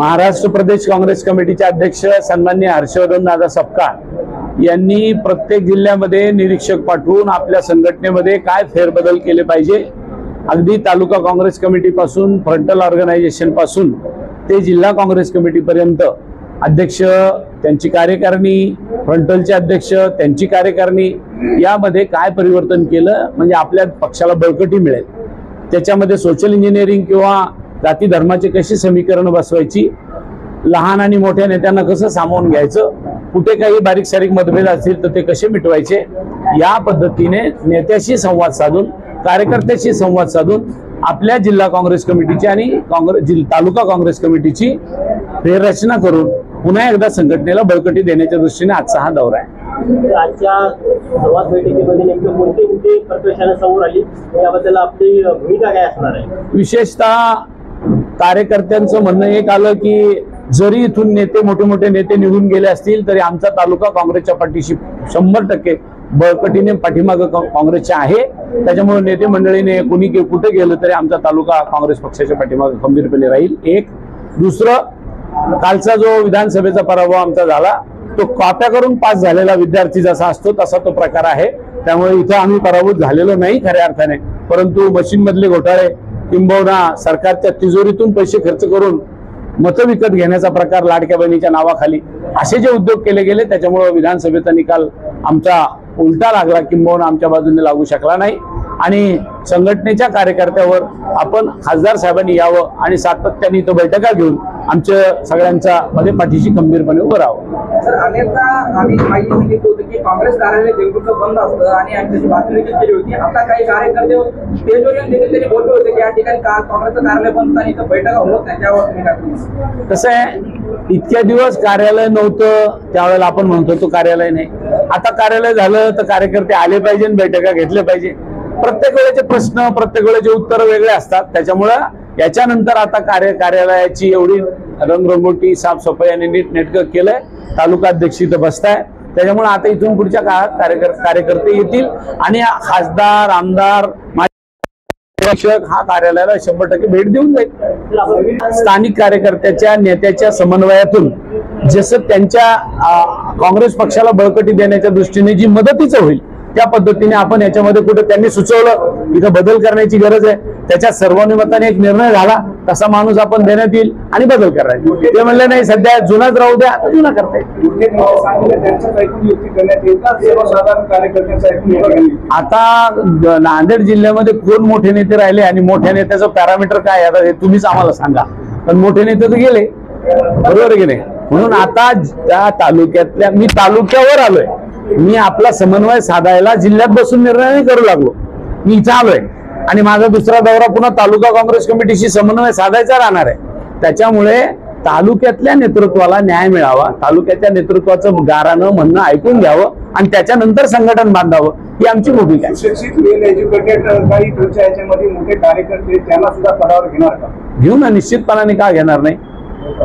महाराष्ट्र प्रदेश काँग्रेस कमिटीचे अध्यक्ष सन्माननीय हर्षवर्धन दादा सपकाळ यांनी प्रत्येक जिल्ह्यामध्ये निरीक्षक पाठवून आपल्या संघटनेमध्ये काय फेरबदल केले पाहिजे, अगदी तालुका काँग्रेस कमिटी पासून फ्रंटल ऑर्गनायझेशन पासून ते जिल्हा काँग्रेस कमिटी पर्यंत अध्यक्ष, त्यांची कार्यकारिणी, फ्रंटलचे अध्यक्ष, त्यांची कार्यकारिणी यामध्ये काय परिवर्तन केलं म्हणजे आपल्या पक्षाला बळकटी मिळेल, त्याच्यामध्ये सोशल इंजिनिअरिंग किंवा जाती धर्माचे कशी समीकरण बसवायची, लहान आणि मोठ्या नेत्यांना कसं सामावून घ्यायचं, कुठे काही बारीक सारीक मतभेद असतील तर ते कसे मिटवायचे, या पद्धतीने नेत्याशी संवाद साधून, कार्यकर्त्याशी संवाद साधून आपल्या जिल्हा काँग्रेस कमिटीची आणि तालुका काँग्रेस कमिटीची फेररचना करून पुन्हा एकदा संघटनेला बळकटी देण्याच्या दृष्टीने आजचा हा दौरा आहे। आजच्या संवाद बैठकीमध्ये नेमके कोणते मुद्दे प्रकर्षाने समोर आली, याबद्दल आपली भूमिका काय असणार आहे? विशेषतः कार्यकर्त्यांचं म्हणणं एक आलं की जरी इथून नेते, मोठे मोठे नेते निघून गेले असतील तरी आमचा तालुका काँग्रेसच्या पाठीशी 100% बळकटीने पाठीमागं काँग्रेसच्या आहे। त्याच्यामुळे नेते मंडळीने कुणी कुठे गेलं तरी आमचा तालुका काँग्रेस पक्षाच्या पाठीमागं खंबीरपणे राहील। एक दुसरं, कालचा जो विधानसभेचा पराभव आमचा झाला तो कॉप्या करून पास झालेला विद्यार्थी जसा असतो तसा तो प्रकार आहे। त्यामुळे इथं आम्ही पराभूत झालेलो नाही खऱ्या अर्थाने, परंतु मशीन मधले घोटाळे किंबहुना सरकारच्या तिजोरीतून पैसे खर्च करून मतं विकत घेण्याचा प्रकार, लाडक्या बहिणीच्या नावाखाली असे जे उद्योग केले गेले त्याच्यामुळे विधानसभेचा निकाल आमचा उलटा लागला, किंबहुना आमच्या बाजूने लागू शकला नाही। आणि संघटनेच्या कार्यकर्त्यावर आपण खासदार साहेबांनी यावं आणि सातत्याने इथं बैठका घेऊन आमच्या सगळ्यांच्या मध्ये पाठीशी खंबीरपणे उभं राहावं। सर, अनेकदा आम्ही माहिती दिली होती की काँग्रेस कार्यालय देवपूरचं बंद असतं आणि आम्ही त्याची बातमी केली होती। आता काही कार्यकर्ते स्टेजवर येऊन देखील त्यांनी बोलले होते की या ठिकाणी काँग्रेसचं कार्यालय बंद आणि इथं बैठका होत नाही, त्यावर तुम्ही काय? कसं आहे, इतक्या दिवस कार्यालय नव्हतं त्यावेळेला आपण म्हणतो तो कार्यालय नाही, आता कार्यालय झालं तर कार्यकर्ते आले पाहिजे, बैठका घेतल्या पाहिजे। प्रत्येक वेळेचे प्रश्न, प्रत्येक वेळेचे उत्तर वेगळे असतात, त्याच्यामुळं याच्यानंतर आता कार्यालयाची एवढी रंगरंगोटी, साफसफाई आणि नीटनेटकं केलंय, तालुका अध्यक्ष इथं बसताय, त्याच्यामुळे आता इथून पुढच्या काळात कार्यकर्ते येतील आणि खासदार, आमदार, हा कार्यालयाला 100% भेट देऊन जाईल। स्थानिक कार्यकर्त्याच्या, नेत्याच्या समन्वयातून जसं त्यांच्या काँग्रेस पक्षाला बळकटी देण्याच्या दृष्टीने जी मदतीचं होईल त्या पद्धतीने आपण याच्यामध्ये कुठे त्यांनी सुचवलं इथं बदल करण्याची गरज आहे, त्याच्या सर्वानुमताने एक निर्णय झाला, तसा माणूस आपण देण्यात येईल आणि बदल करायचे। ते म्हणले नाही सध्या जुनाच राहू द्या, आता जुना करता येईल। आता नांदेड जिल्ह्यामध्ये कोण मोठे नेते राहिले आणि मोठ्या नेत्याचं पॅरामीटर काय आता हे तुम्हीच आम्हाला सांगा, पण मोठे नेते तर गेले, बरोबर की नाही? म्हणून आता त्या तालुक्यातल्या, मी तालुक्यावर आलोय, मी आपला समन्वय साधायला जिल्ह्यात बसून निर्णय नाही करू लागलो, मी इथं आलोय आणि माझा दुसरा दौरा पुन्हा तालुका काँग्रेस कमिटीशी समन्वय साधायचा राहणार आहे। त्याच्यामुळे तालुक्यातल्या नेतृत्वाला न्याय मिळावा, तालुक्याच्या नेतृत्वाचं गारानं म्हणणं ऐकून घ्यावं आणि त्याच्यानंतर संघटन बांधावं, ही आमची भूमिका आहे। सुशिक्षित, वेल एज्युकेटेड काही तुमच्या याच्यामध्ये मोठे कार्यकर्ते त्यांना सुद्धा पदावर घेणार का? घेऊ ना, निश्चितपणाने का घेणार नाही,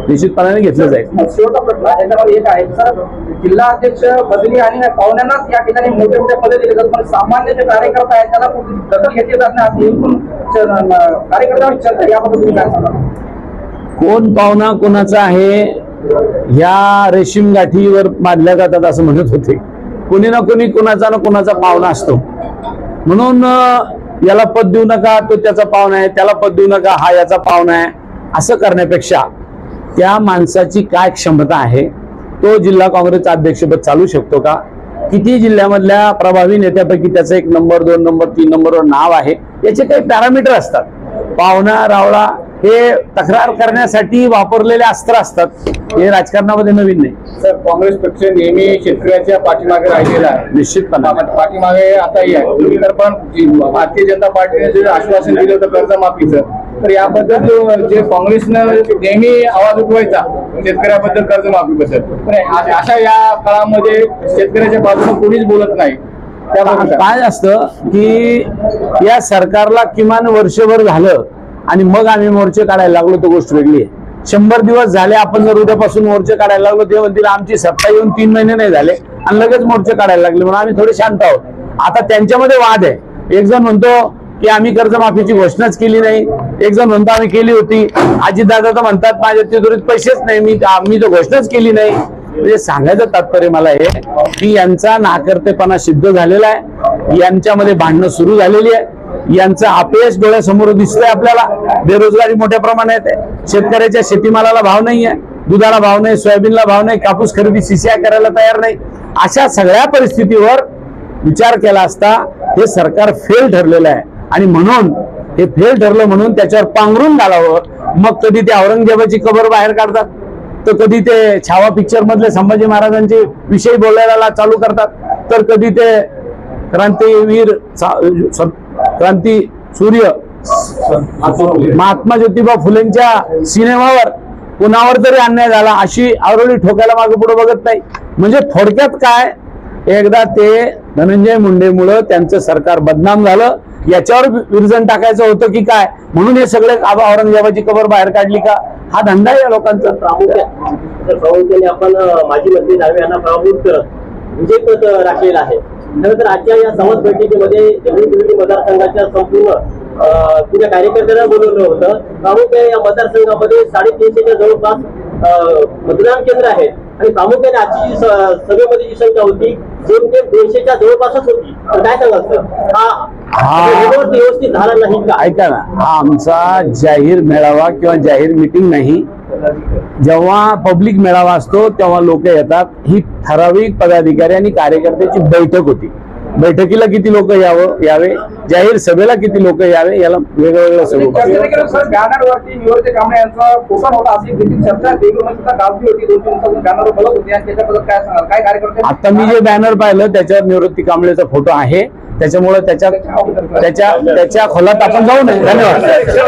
निश्चितपणाने घेतलं जाईल। शेवटचा प्रश्न याच्यामध्ये एक आहे सर, जिल्हा अध्यक्ष बदली आणि पाहुण्यांनाच या ठिकाणी मोठे मोठे पदे दिले जातात, पण सामान्य जे कार्यकर्ता आहेत त्याला दखल घेतली जात नाही, कार्यकर्त्यांवर चर्चा, याबद्दल तुम्ही काय सांगा? कोण पाहुणा कोणाचा आहे ह्या रेशीम गाठीवर बांधल्या जातात असं म्हणत होते, कोणी ना कोणी कोणाचा ना कोणाचा पाहुणा असतो, म्हणून याला पद देऊ नका तो त्याचा पाहुणा आहे, त्याला पद देऊ नका हा याचा पाहुणा आहे, असं करण्यापेक्षा त्या माणसाची काय क्षमता आहे, तो जिल्हा काँग्रेसचा अध्यक्षपद चालू शकतो का, किती जिल्ह्यामधल्या प्रभावी नेत्यापैकी त्याचं 1 नंबर, 2 नंबर, 3 नंबरवर नाव आहे, याचे काही पॅरामीटर असतात। पाहुणा रावळा हे तक्रार करण्यासाठी वापरलेले अस्त्र असतात, हे राजकारणामध्ये नवीन नाही। सर, काँग्रेस पक्ष नेहमी शेतकऱ्याच्या पाठीमागे राहिलेला आहे, निश्चितपणे पाठीमागे आताही आहे। तुम्ही तर पण भारतीय जनता पार्टीने जे आश्वासन दिलं होतं कर्जमाफीचं, तर याबद्दल जे काँग्रेसनं नेहमी आवाज उठवायचा शेतकऱ्याबद्दल, कर्जमाफीबद्दल, पण अशा या काळामध्ये शेतकऱ्याच्या बाजूने कोणीच बोलत नाही। काय असतं की या सरकारला किमान वर्षभर झालं आणि मग आम्ही मोर्चे काढायला लागलो तर गोष्ट वेगळी आहे। 100 दिवस झाले आपण जर उद्यापासून मोर्चे काढायला लागलो, ते म्हणतील आमची सत्ता येऊन 3 महिने नाही झाले आणि लगेच मोर्चे काढायला लागले, म्हणून आम्ही थोडे शांत आहोत। आता त्यांच्यामध्ये वाद आहे, एक जण म्हणतो की आम्ही कर्जमाफीची घोषणाच केली नाही. एक जण म्हणतो आम्ही केली होती. अजितदादा तर म्हणतात माझ्या तिजोरीत पैसेच नाही, आम्ही तर घोषणाच केली नाही. म्हणजे सांगायचं तात्पर्य मला हे की यांचा नाकर्तेपणा सिद्ध झालेला आहे, यांच्यामध्ये भांडणं सुरू झालेली आहे, यांचं अपयश डोळ्यासमोर दिसतंय आपल्याला. बेरोजगारी मोठ्या प्रमाणात आहे, शेतकऱ्याच्या शेतीमालाला भाव नाही आहे, दुधाला भाव नाही, सोयाबीनला भाव नाही, कापूस खरेदी CCI करायला तयार नाही. अशा सगळ्या परिस्थितीवर विचार केला असता हे सरकार फेल ठरलेलं आहे आणि म्हणून हे फेल ठरलं म्हणून त्याच्यावर पांघरून घालावं. मग कधी ते औरंगजेबाची कबर बाहेर काढतात, तर कधी ते छावा पिक्चर मधले संभाजी महाराजांचे विषय बोलायला चालू करतात, तर कधी ते क्रांतीवीर क्रांती सूर्य महात्मा ज्योतिबा फुलेंच्या सिनेमावर कुणावर तरी अन्याय झाला अशी आवरली ठोकायला मागे पुढे बघत नाही. म्हणजे थोडक्यात काय, एकदा ते धनंजय मुंडेमुळं त्यांचं सरकार बदनाम झालं, याच्यावर विरजण टाकायचं होतं की काय, म्हणून हे सगळे औरंगजेबाची कबर बाहेर काढली का, हा धंदा आहे या लोकांचा. प्रामुख्याने आपण माजी मंत्री दानवे यांना पराभूत करत विजयपथ राखलेलं आहे. खरं तर आजच्या या संवाद बैठकीमध्ये देवळी मतदारसंघाच्या संपूर्ण तुझ्या कार्यकर्त्यांना बोलवलं होतं. प्रामुख्याने या मतदारसंघामध्ये 350च्या जवळपास मतदान केंद्र आहेत आणि प्रामुख्याने आजची जी सभेमध्ये जी संख्या होती जेमतेम 200च्या जवळपासच होती. तर काय सांगाल हा व्यवस्थित झाला नाही का? ऐका ना, हा आमचा जाहीर मेळावा किंवा जाहीर मीटिंग नाही. जेव्हा पब्लिक मेळावा असतो तेव्हा लोक येतात. ही ठराविक पदाधिकारी आणि कार्यकर्त्याची बैठक होती. बैठकीला किती लोक यावे, जाहीर सभेला किती लोक यावे, याला वेगवेगळ्या सभा. बॅनरवरती निवडते कांबळे यांचा पोषण होता अशी देखील चर्चा देगलूरमध्ये गाजली होती. 2 दिवसातून बॅनर बोलत होते आणि त्याच्याबद्दल काय सांगाल, काय कार्यकर्ते? आता मी जे बॅनर पाहिलं त्याच्यावर निवृत्ती कांबळेचा फोटो आहे, त्याच्यामुळे त्याच्या खोलात आपण जाऊ नये. धन्यवाद.